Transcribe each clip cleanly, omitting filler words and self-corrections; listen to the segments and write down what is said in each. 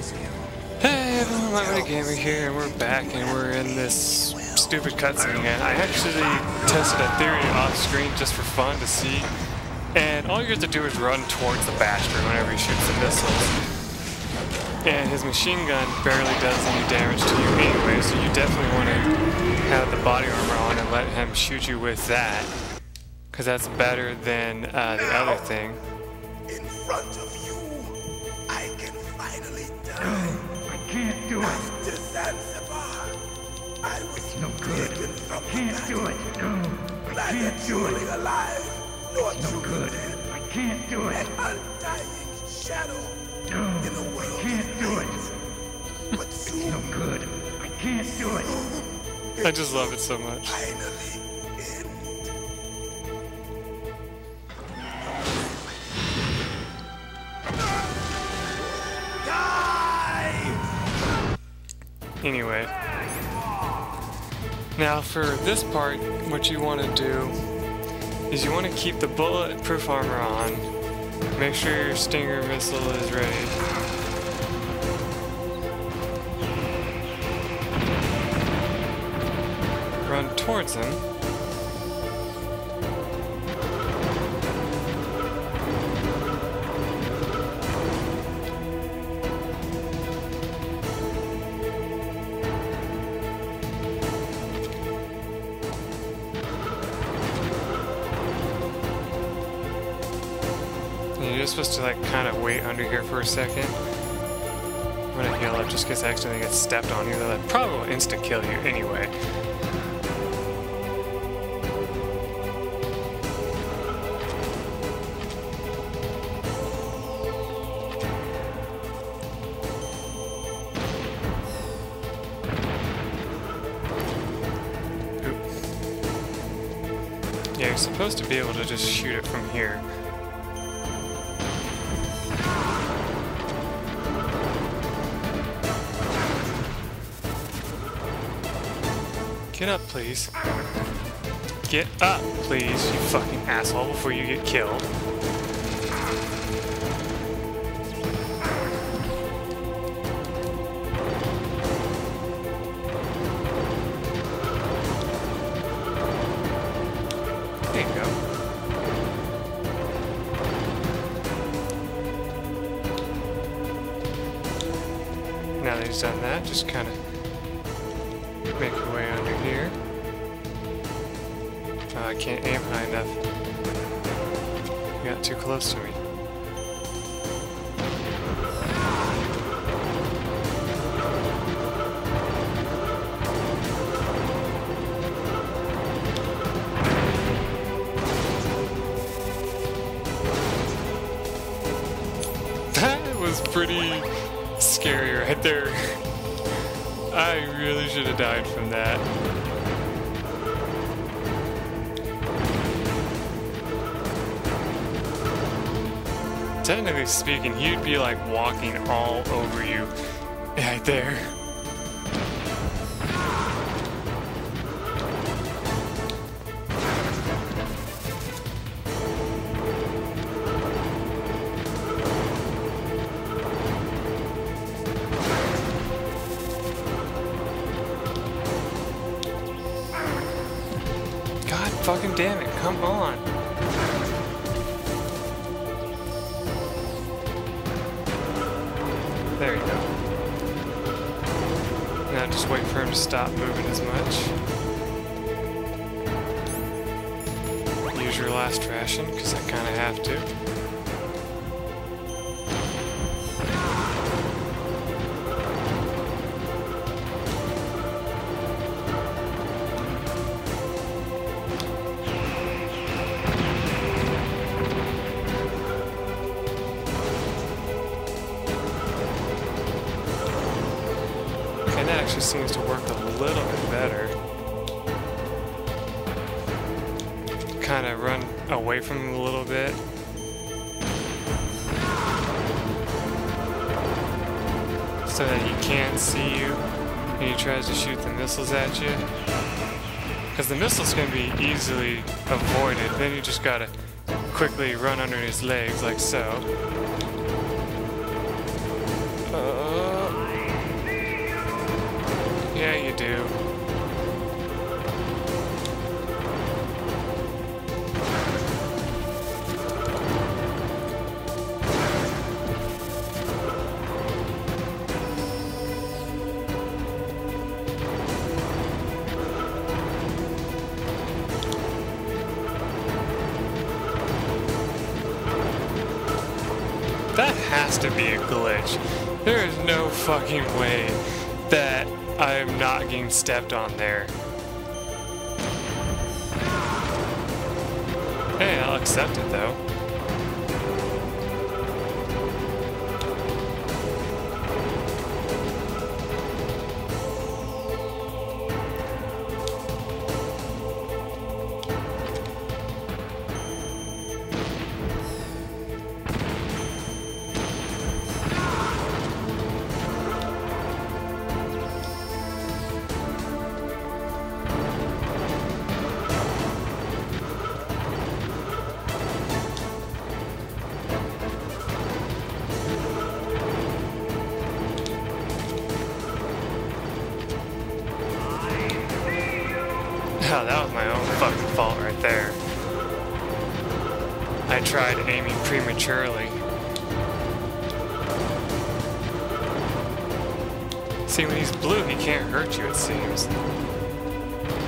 Hey everyone, MikeMoneyGMR here, and we're back, and we're in this stupid cutscene again. I actually tested a theory off screen just for fun to see, and all you have to do is run towards the bastard whenever he shoots the missiles. And his machine gun barely does any damage to you anyway, so you definitely want to have the body armor on and let him shoot you with that, because that's better than the other thing. In front of you, I can finally die. Can't do it. After Zanzibar, I was No good. taken from Can't do it. No, I neither can't do truly it. alive nor No truly good. dead. I can't do An it. undying shadow No, in a I world can't of do it. light. But soon, No good. I can't do it. I just love it so much. finally end. Anyway, now for this part, what you want to do is you want to keep the bulletproof armor on. Make sure your Stinger missile is ready. Run towards him. You're supposed to like kind of wait under here for a second. When a heal up just gets accidentally gets stepped on you, that probably will insta kill you anyway. Oop. Yeah, you're supposed to be able to just shoot it from here. Get up, please. Get up, please, you fucking asshole, before you get killed. There you go. Now that he's done that, just kind of make your way under here. Oh, I can't aim high enough. You got too close to me. That was pretty scary right there. I really should have died from that. Technically speaking, he'd be like walking all over you right there. God fucking damn it, come on. There you go. Now just wait for him to stop moving as much. Use your last ration, because I kind of have to. And that actually seems to work a little bit better. Kind of run away from him a little bit. So that he can't see you and he tries to shoot the missiles at you. Because the missiles can be easily avoided. Then you just gotta quickly run under his legs like so. do. That has to be a glitch. There is no fucking way that I am not getting stepped on there. Hey, I'll accept it though. Oh, that was my own fucking fault right there. I tried aiming prematurely. See, when he's blue, he can't hurt you, it seems.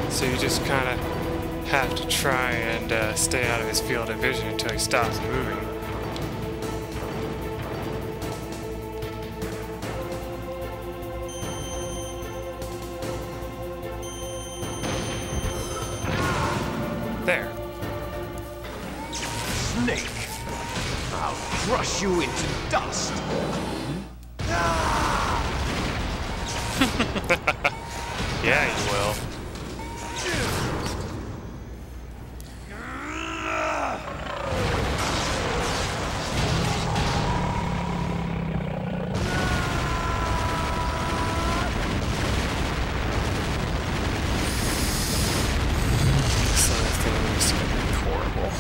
So you just kind of have to try and stay out of his field of vision until he stops moving. There. Snake, I'll crush you into dust. Yeah, you will. This other thing is gonna be horrible.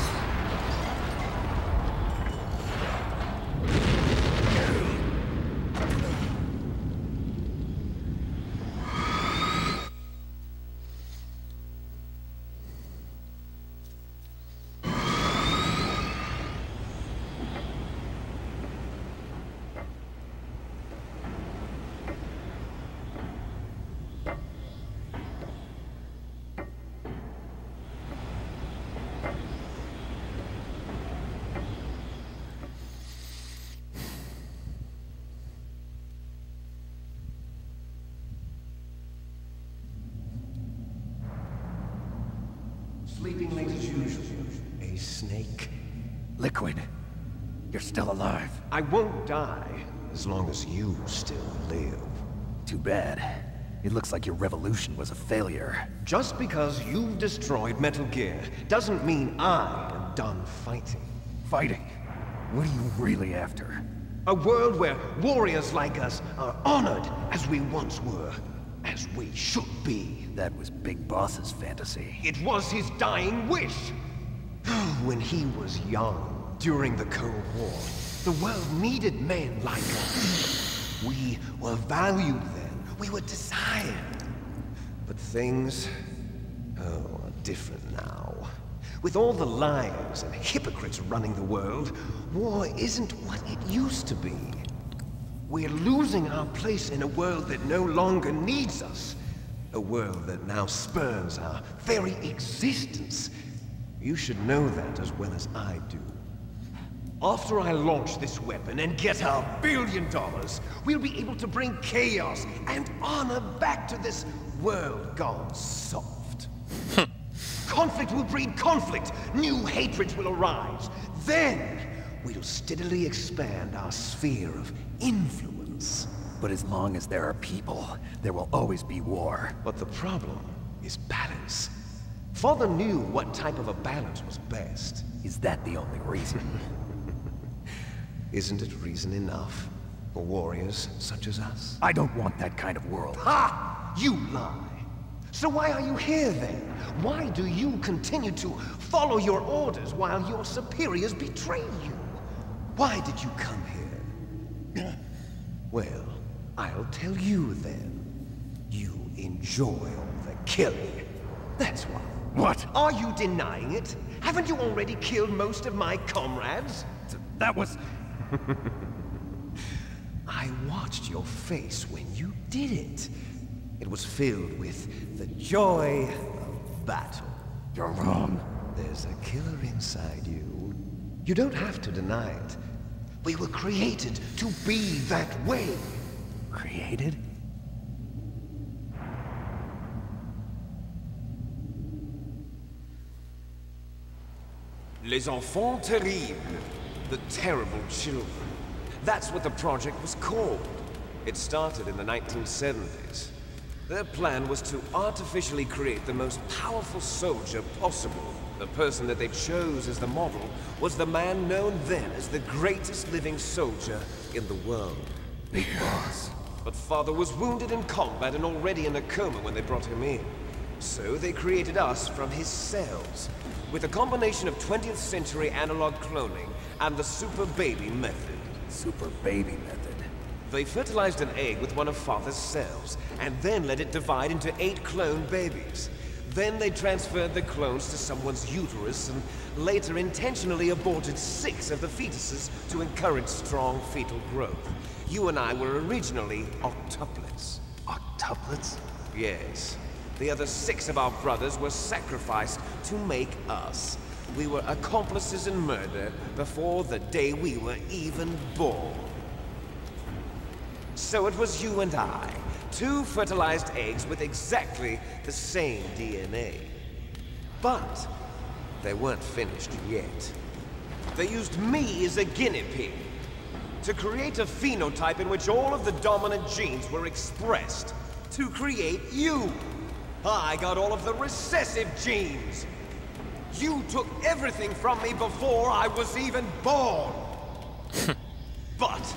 Sleeping late as usual. A snake. Liquid, you're still alive. I won't die as long as you still live. Too bad. It looks like your revolution was a failure. Just because you've destroyed Metal Gear doesn't mean I am done fighting. Fighting? What are you really after? A world where warriors like us are honored as we once were, as we should be. That was Big Boss's fantasy. It was his dying wish. When he was young, during the Cold War, the world needed men like us. We were valued then. We were desired. But things, are different now. With all the liars and hypocrites running the world, war isn't what it used to be. We're losing our place in a world that no longer needs us. A world that now spurns our very existence. You should know that as well as I do. After I launch this weapon and get our $1 billion, we'll be able to bring chaos and honor back to this world gone soft. Conflict will breed conflict. New hatreds will arise. Then, we'll steadily expand our sphere of influence. But as long as there are people, there will always be war. But the problem is balance. Father knew what type of a balance was best. Is that the only reason? Isn't it reason enough for warriors such as us? I don't want that kind of world. Ha! You lie! So why are you here then? Why do you continue to follow your orders while your superiors betray you? Why did you come here? Well, I'll tell you then. You enjoy all the killing. That's why. What? Are you denying it? Haven't you already killed most of my comrades? That was... I watched your face when you did it. It was filled with the joy of battle. You're wrong. There's a killer inside you. You don't have to deny it. We were created to be that way. Created? Les enfants terribles. The terrible children. That's what the project was called. It started in the 1970s. Their plan was to artificially create the most powerful soldier possible. The person that they chose as the model was the man known then as the greatest living soldier in the world. Big Boss. But Father was wounded in combat and already in a coma when they brought him in. So they created us from his cells, with a combination of 20th century analog cloning and the super baby method. Super baby method. They fertilized an egg with one of Father's cells, and then let it divide into 8 clone babies. Then they transferred the clones to someone's uterus, and later intentionally aborted 6 of the fetuses to encourage strong fetal growth. You and I were originally octuplets. Octuplets? Yes. The other 6 of our brothers were sacrificed to make us. We were accomplices in murder before the day we were even born. So it was you and I, 2 fertilized eggs with exactly the same DNA. But they weren't finished yet. They used me as a guinea pig to create a phenotype in which all of the dominant genes were expressed. To create you. I got all of the recessive genes. You took everything from me before I was even born. But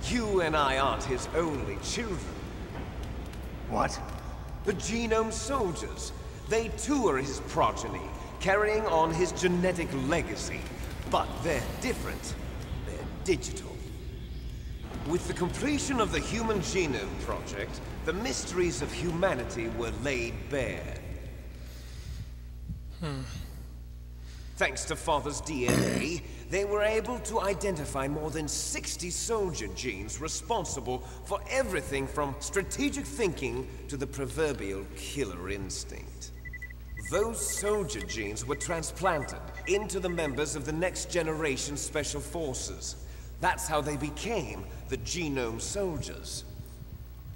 you and I aren't his only children. What? The Genome Soldiers. They too are his progeny, carrying on his genetic legacy. But they're different. They're digital. With the completion of the Human Genome Project, the mysteries of humanity were laid bare. Thanks to Father's DNA, they were able to identify more than 60 soldier genes responsible for everything from strategic thinking to the proverbial killer instinct. Those soldier genes were transplanted into the members of the next generation Special Forces. That's how they became the Genome Soldiers.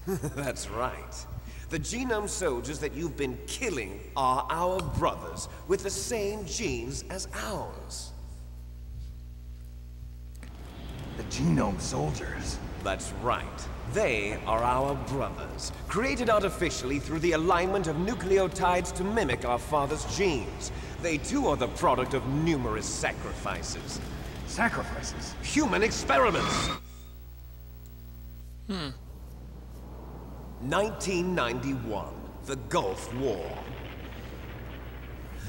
That's right. The Genome Soldiers that you've been killing are our brothers with the same genes as ours. The Genome Soldiers? That's right. They are our brothers, created artificially through the alignment of nucleotides to mimic our father's genes. They too are the product of numerous sacrifices. Sacrifices? Human experiments! 1991, the Gulf War.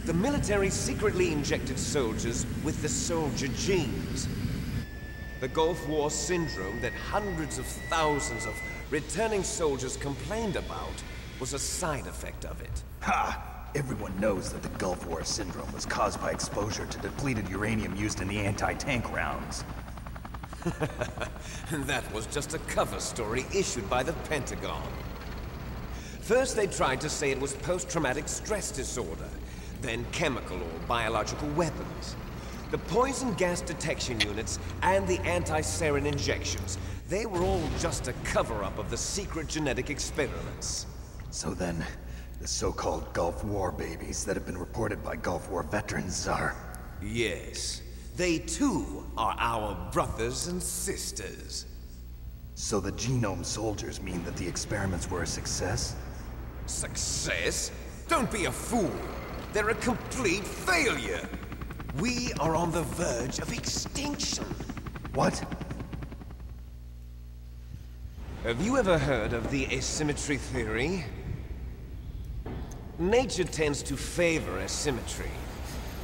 The military secretly injected soldiers with the soldier genes. The Gulf War syndrome that hundreds of thousands of returning soldiers complained about was a side effect of it. Ha! Everyone knows that the Gulf War syndrome was caused by exposure to depleted uranium used in the anti-tank rounds. That was just a cover story issued by the Pentagon. First they tried to say it was post-traumatic stress disorder, then chemical or biological weapons. The poison gas detection units and the anti-sarin injections, they were all just a cover-up of the secret genetic experiments. So then, the so-called Gulf War babies that have been reported by Gulf War veterans are... Yes. They too are our brothers and sisters. So the Genome Soldiers mean that the experiments were a success? Success? Don't be a fool. They're a complete failure. We are on the verge of extinction. What? Have you ever heard of the asymmetry theory? Nature tends to favor asymmetry.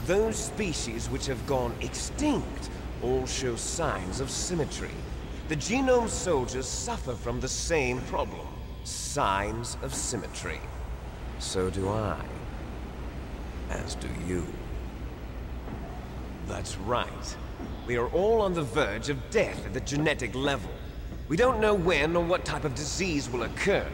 Those species which have gone extinct all show signs of symmetry. The Genome Soldiers suffer from the same problem. signs of symmetry. So do I. As do you. That's right. We are all on the verge of death at the genetic level. We don't know when or what type of disease will occur.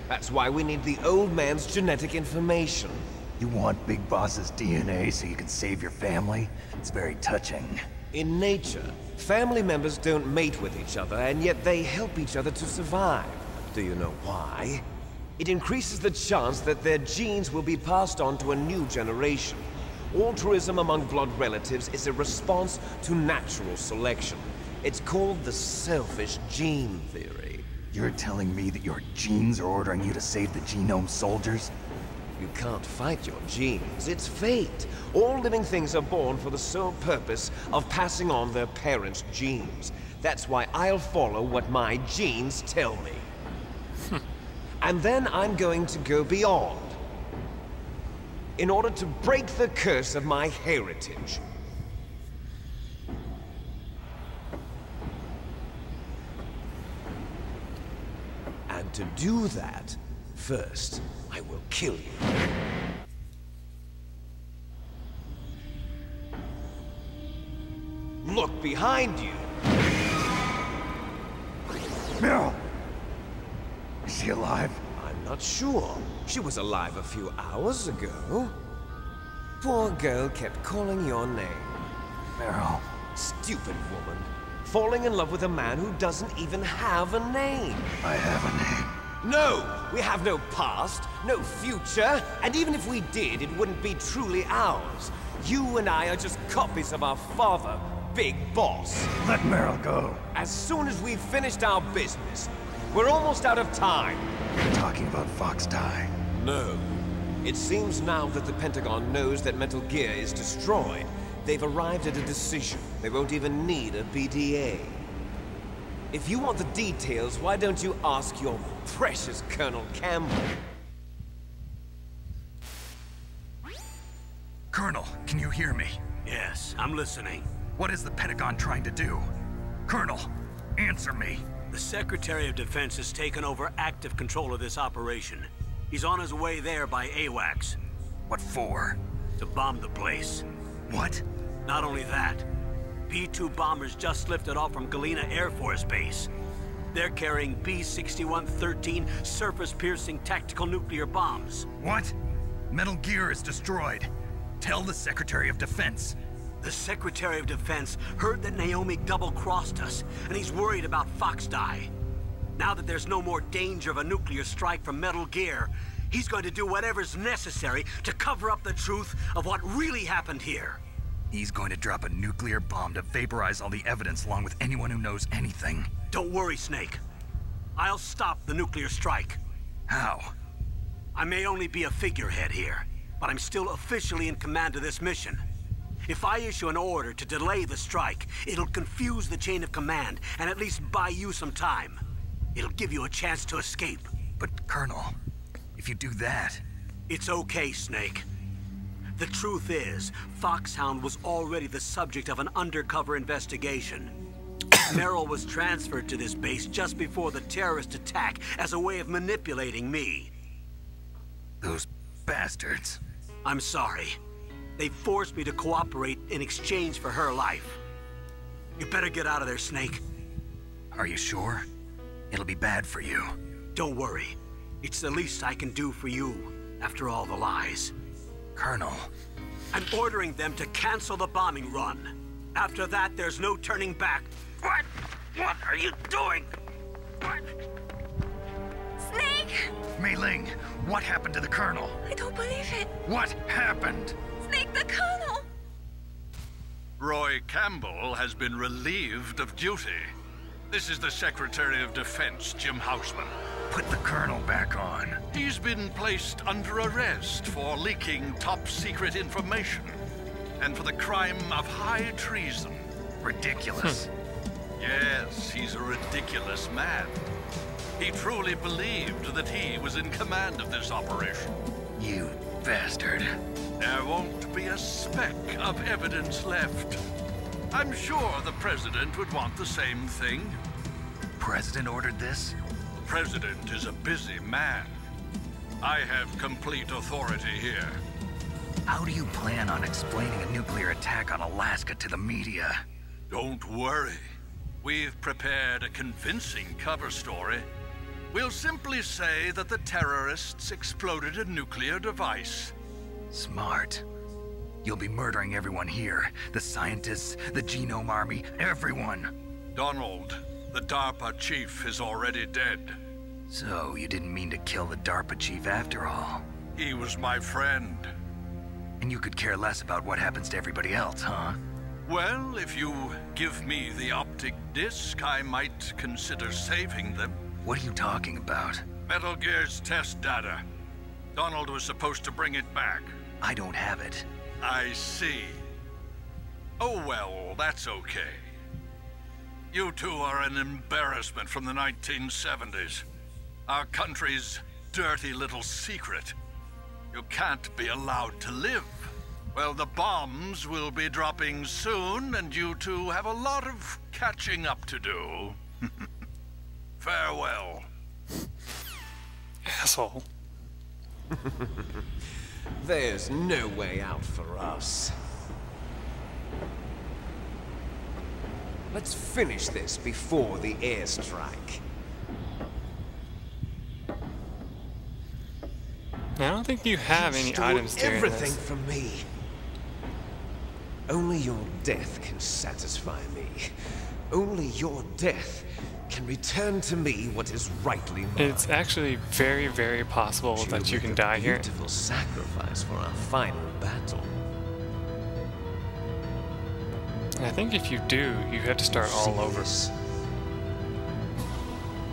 That's why we need the old man's genetic information. You want Big Boss's DNA so you can save your family? It's very touching. In nature, family members don't mate with each other, and yet they help each other to survive. Do you know why? It increases the chance that their genes will be passed on to a new generation. Altruism among blood relatives is a response to natural selection. It's called the selfish gene theory. You're telling me that your genes are ordering you to save the genome soldiers? You can't fight your genes. It's fate. All living things are born for the sole purpose of passing on their parents' genes. That's why I'll follow what my genes tell me. And then I'm going to go beyond. In order to break the curse of my heritage. And to do that, first, I will kill you. Look behind you! Meryl! Is she alive? I'm not sure. She was alive a few hours ago. Poor girl kept calling your name. Meryl. Stupid woman. Falling in love with a man who doesn't even have a name. I have a name. No! We have no past, no future, and even if we did, it wouldn't be truly ours. You and I are just copies of our father, Big Boss. Let Meryl go. As soon as we've finished our business, we're almost out of time. You're talking about Fox Die. No. It seems now that the Pentagon knows that Metal Gear is destroyed. They've arrived at a decision. They won't even need a BDA. If you want the details, why don't you ask your precious Colonel Campbell? Colonel, can you hear me? Yes, I'm listening. What is the Pentagon trying to do? Colonel, answer me. The Secretary of Defense has taken over active control of this operation. He's on his way there by AWACS. What for? To bomb the place. What? Not only that, B-2 bombers just lifted off from Galena Air Force Base. They're carrying B-6113 surface-piercing tactical nuclear bombs. What? Metal Gear is destroyed. Tell the Secretary of Defense. The Secretary of Defense heard that Naomi double-crossed us, and he's worried about Fox Die. Now that there's no more danger of a nuclear strike from Metal Gear, he's going to do whatever's necessary to cover up the truth of what really happened here. He's going to drop a nuclear bomb to vaporize all the evidence along with anyone who knows anything. Don't worry, Snake. I'll stop the nuclear strike. How? I may only be a figurehead here, but I'm still officially in command of this mission. If I issue an order to delay the strike, it'll confuse the chain of command and at least buy you some time. It'll give you a chance to escape. But, Colonel, if you do that... It's okay, Snake. The truth is, Foxhound was already the subject of an undercover investigation. Meryl was transferred to this base just before the terrorist attack as a way of manipulating me. Those bastards. I'm sorry. They forced me to cooperate in exchange for her life. You better get out of there, Snake. Are you sure? It'll be bad for you. Don't worry. It's the least I can do for you, after all the lies. Colonel. I'm ordering them to cancel the bombing run. After that, there's no turning back. What? What are you doing? What? Snake! Mei Ling, what happened to the Colonel? I don't believe it. What happened? Snake, the Colonel! Roy Campbell has been relieved of duty. This is the Secretary of Defense, Jim Houseman. Put the Colonel back on. He's been placed under arrest for leaking top-secret information and for the crime of high treason. Ridiculous. Yes, he's a ridiculous man. He truly believed that he was in command of this operation. You bastard. There won't be a speck of evidence left. I'm sure the President would want the same thing. President ordered this? president is a busy man. I have complete authority here. How do you plan on explaining a nuclear attack on Alaska to the media? Don't worry. We've prepared a convincing cover story. We'll simply say that the terrorists exploded a nuclear device. Smart. You'll be murdering everyone here. The scientists, the Genome Army, everyone. Donald, the DARPA chief, is already dead. So, you didn't mean to kill the DARPA chief after all. He was my friend. And you could care less about what happens to everybody else, huh? Well, if you give me the optic disc, I might consider saving them. What are you talking about? Metal Gear's test data. Donald was supposed to bring it back. I don't have it. I see. Oh well, that's okay. You two are an embarrassment from the 1970s. Our country's dirty little secret. You can't be allowed to live. Well, the bombs will be dropping soon, and you two have a lot of catching up to do. Farewell. Asshole. There's no way out for us. Let's finish this before the airstrike. I don't think you have any Stole items during everything this. from me. Only your death can satisfy me. Only your death can return to me what is rightly mine. It's actually very, very possible that you can die here. Beautiful sacrifice for our final battle. And I think if you do, you have to start all over.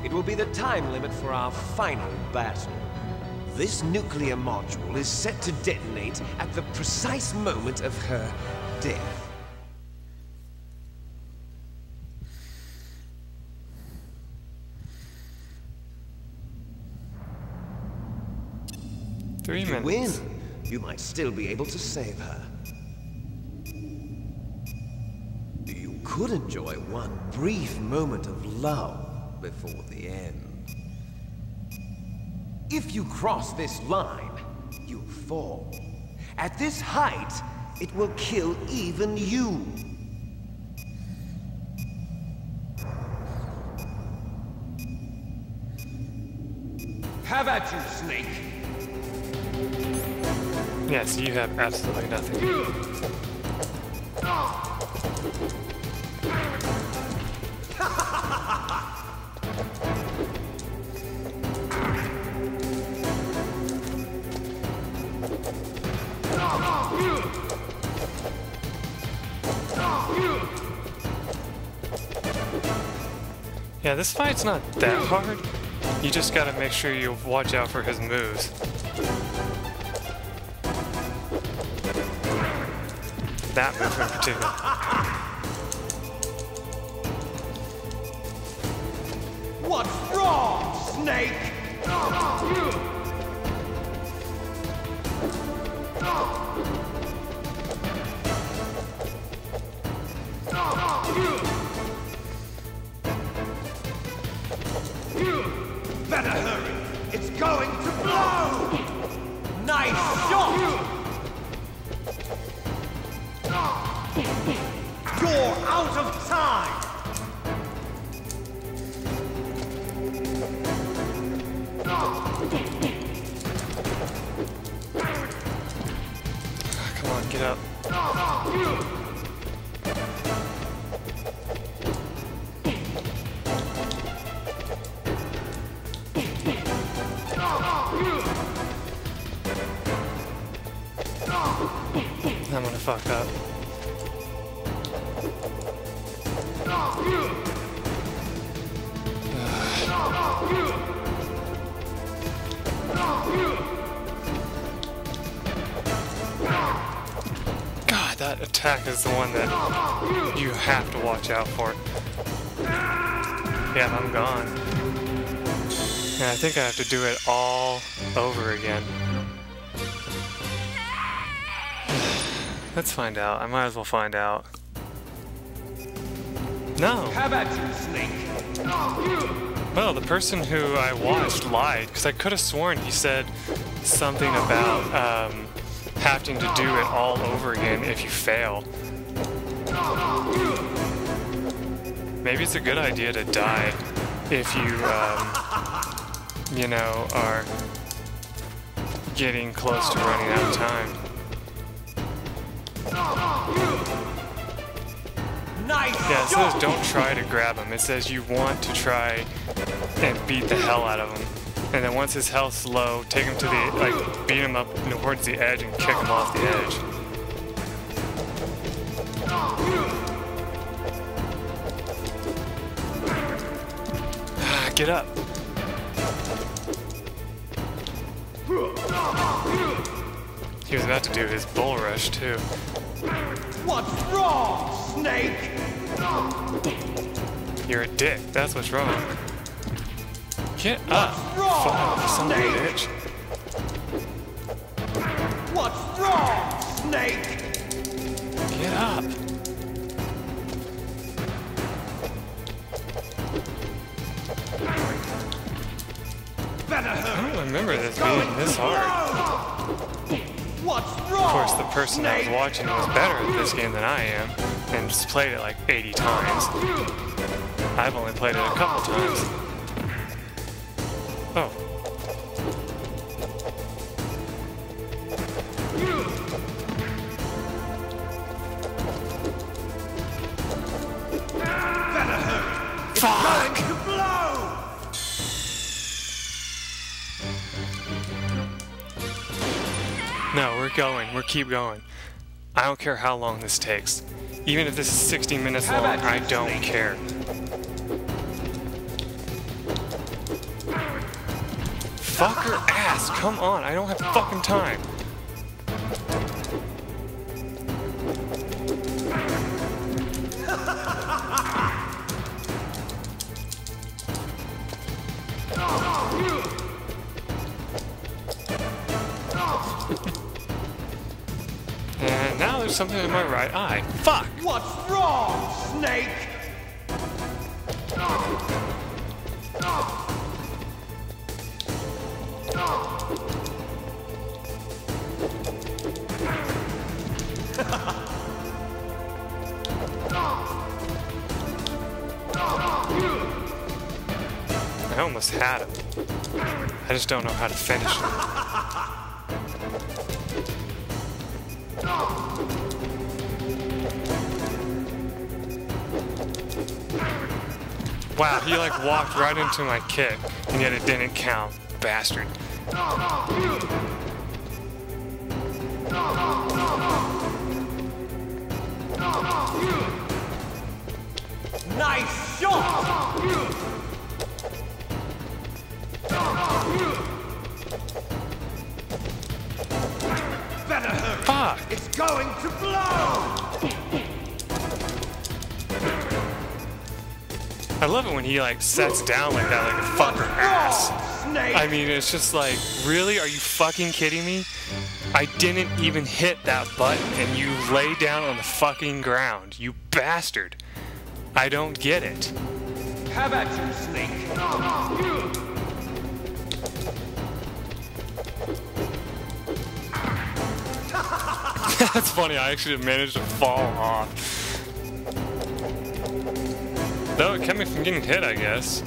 It will be the time limit for our final battle. This nuclear module is set to detonate at the precise moment of her death. Three If you minutes. win, you might still be able to save her. You could enjoy one brief moment of love before the end. If you cross this line, you fall. At this height, it will kill even you. Have at you, Snake. Yes, you have absolutely nothing. Yeah, this fight's not that hard. You just gotta make sure you watch out for his moves. That move in particular. What's wrong, Snake? Better hurry! It's going to blow! Nice shot! You're out of time! Come on, get up. I'm gonna fuck up. God, that attack is the one that you have to watch out for. Yeah, I'm gone. And I think I have to do it all over again. Let's find out. I might as well find out. No! Have at you, Snake! Well, the person who I watched lied, because I could have sworn he said something about having to do it all over again if you fail. Maybe it's a good idea to die if you, you know, are getting close to running out of time. Yeah, it says don't try to grab him. It says you want to try and beat the hell out of him. And then once his health's low, take him to the, like, beat him up towards the edge and kick him off the edge. Get up. He was about to do his bull rush, too. What's wrong, Snake? You're a dick. That's what's wrong. Get up. Fuck, son of a bitch. What's wrong, Snake? Get up. I don't remember this being this hard. What's wrong? Of course, the person I was watching was better at this game than I am, and just played it like 80 times. I've only played it a couple times. Oh. Fuck! No, we're going. We'll keep going. I don't care how long this takes. Even if this is 60 minutes long, I don't care. Fuck her ass! Come on, I don't have fucking time. And now there's something in my right eye. Fuck! What's wrong, Snake? I almost had him. I just don't know how to finish him. Wow, he like walked right into my kick, and yet it didn't count. Bastard. Nice shot! Better hurry. Fuck! It's going to blow! I love it when he like sets down like that, like a fucker ass. I mean, it's just like, really? Are you fucking kidding me? I didn't even hit that button and you lay down on the fucking ground. You bastard. I don't get it. How about you, Snake? That's funny, I actually managed to fall off. Though it kept me from getting hit, I guess.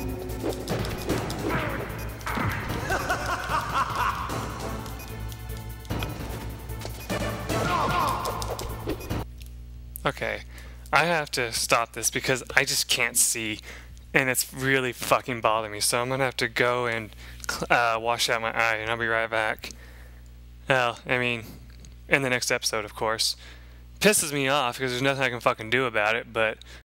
Okay, I have to stop this because I just can't see, and it's really fucking bothering me, so I'm gonna have to go and wash out my eye, and I'll be right back. Well, I mean, in the next episode, of course. Pisses me off because there's nothing I can fucking do about it, but